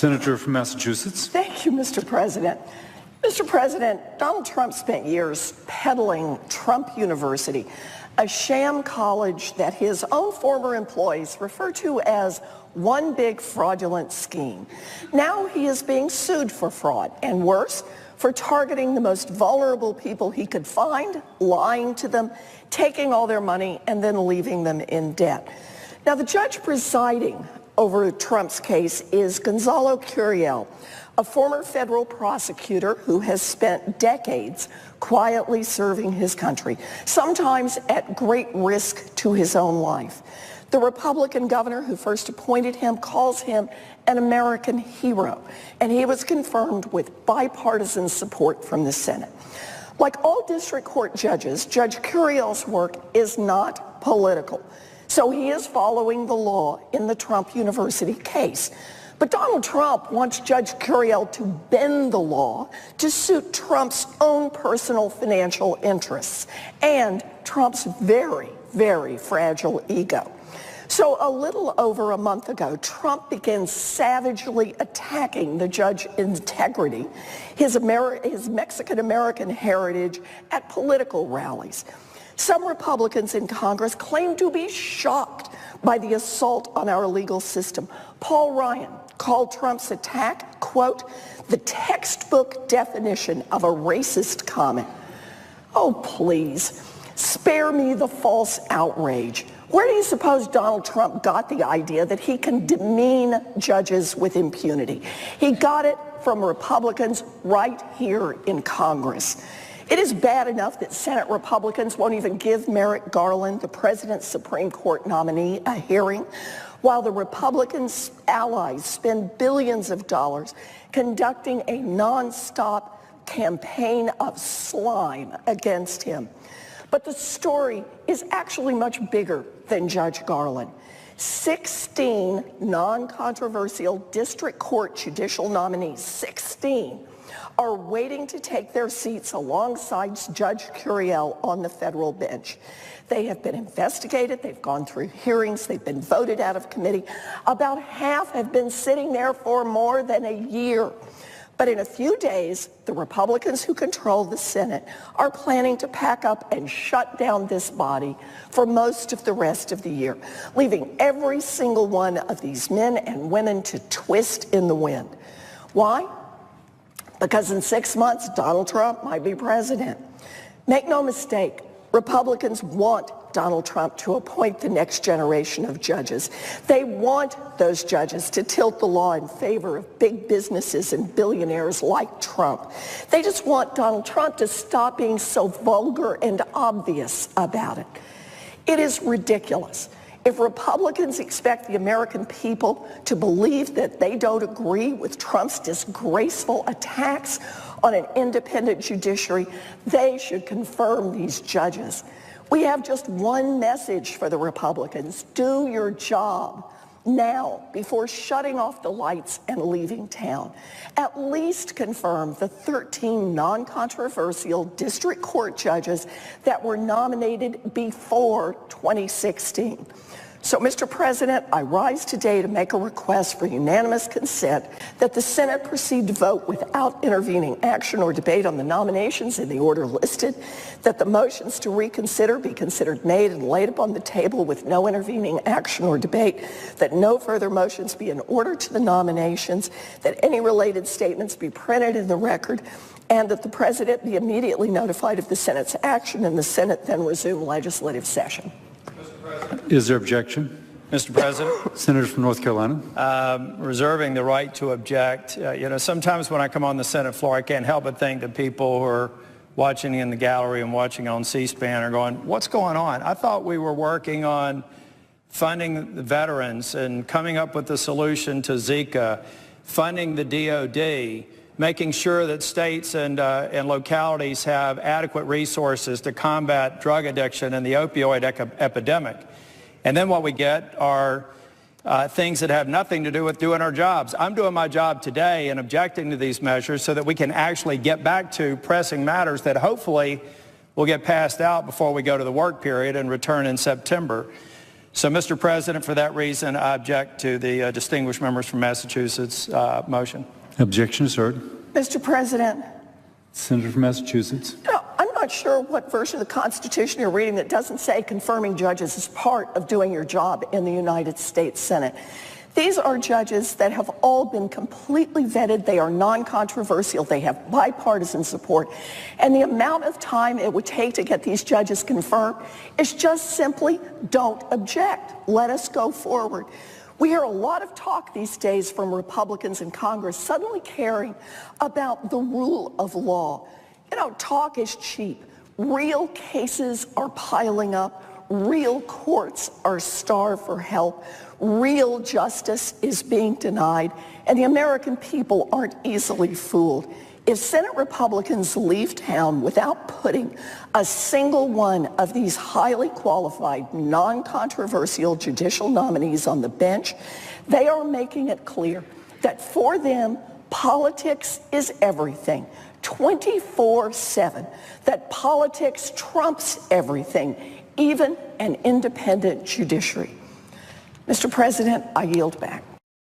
Senator from Massachusetts. Thank you, Mr. President. Mr. President, Donald Trump spent years peddling Trump University, a sham college that his own former employees refer to as one big fraudulent scheme. Now he is being sued for fraud, and worse, for targeting the most vulnerable people he could find, lying to them, taking all their money, and then leaving them in debt. Now, the judge presiding over Trump's case is Gonzalo Curiel, a former federal prosecutor who has spent decades quietly serving his country, sometimes at great risk to his own life. The Republican governor who first appointed him calls him an American hero, and he was confirmed with bipartisan support from the Senate. Like all district court judges, Judge Curiel's work is not political, so he is following the law in the Trump University case. But Donald Trump wants Judge Curiel to bend the law to suit Trump's own personal financial interests and Trump's very, very fragile ego. So a little over a month ago, Trump began savagely attacking the judge's integrity, his Mexican-American heritage at political rallies. Some Republicans in Congress claim to be shocked by the assault on our legal system. Paul Ryan called Trump's attack, quote, the textbook definition of a racist comment. Oh, please, spare me the false outrage. Where do you suppose Donald Trump got the idea that he can demean judges with impunity? He got it from Republicans right here in Congress. It is bad enough that Senate Republicans won't even give Merrick Garland, the president's Supreme Court nominee, a hearing, while the Republicans' allies spend billions of dollars conducting a nonstop campaign of slime against him. But the story is actually much bigger than Judge Garland. 16 non-controversial district court judicial nominees, 16, are waiting to take their seats alongside Judge Curiel on the federal bench. They have been investigated, they've gone through hearings, they've been voted out of committee. About half have been sitting there for more than a year. But in a few days, the Republicans who control the Senate are planning to pack up and shut down this body for most of the rest of the year, leaving every single one of these men and women to twist in the wind. Why? Because in 6 months, Donald Trump might be president. Make no mistake, Republicans want Donald Trump to appoint the next generation of judges. They want those judges to tilt the law in favor of big businesses and billionaires like Trump. They just want Donald Trump to stop being so vulgar and obvious about it. It is ridiculous. If Republicans expect the American people to believe that they don't agree with Trump's disgraceful attacks on an independent judiciary, they should confirm these judges. We have just one message for the Republicans. Do your job now before shutting off the lights and leaving town. At least confirm the 13 non-controversial district court judges that were nominated before 2016. So, Mr. President, I rise today to make a request for unanimous consent that the Senate proceed to vote without intervening action or debate on the nominations in the order listed, that the motions to reconsider be considered made and laid upon the table with no intervening action or debate, that no further motions be in order to the nominations, that any related statements be printed in the record, and that the President be immediately notified of the Senate's action and the Senate then resume legislative session. Is there objection? Mr. President. Senator from North Carolina. Reserving the right to object. Sometimes when I come on the Senate floor, I can't help but think that people who are watching in the gallery and watching on C-SPAN are going, what's going on? I thought we were working on funding the veterans and coming up with a solution to Zika, funding the DOD, making sure that states and localities have adequate resources to combat drug addiction and the opioid epidemic. And then what we get are things that have nothing to do with doing our jobs. I'm doing my job today and objecting to these measures so that we can actually get back to pressing matters that hopefully will get passed out before we go to the work period and return in September. So, Mr. President, for that reason, I object to the distinguished members from Massachusetts motion. Objection is heard. Mr. President, Senator from Massachusetts. I'm not sure what version of the Constitution you're reading that doesn't say confirming judges is part of doing your job in the United States Senate. These are judges that have all been completely vetted. They are non-controversial. They have bipartisan support. And the amount of time it would take to get these judges confirmed is just simply don't object. Let us go forward. We hear a lot of talk these days from Republicans in Congress suddenly caring about the rule of law. You know, talk is cheap. Real cases are piling up. Real courts are starved for help. Real justice is being denied, and the American people aren't easily fooled. If Senate Republicans leave town without putting a single one of these highly qualified, non-controversial judicial nominees on the bench, they are making it clear that for them, politics is everything, 24/7, that politics trumps everything, even an independent judiciary. Mr. President, I yield back.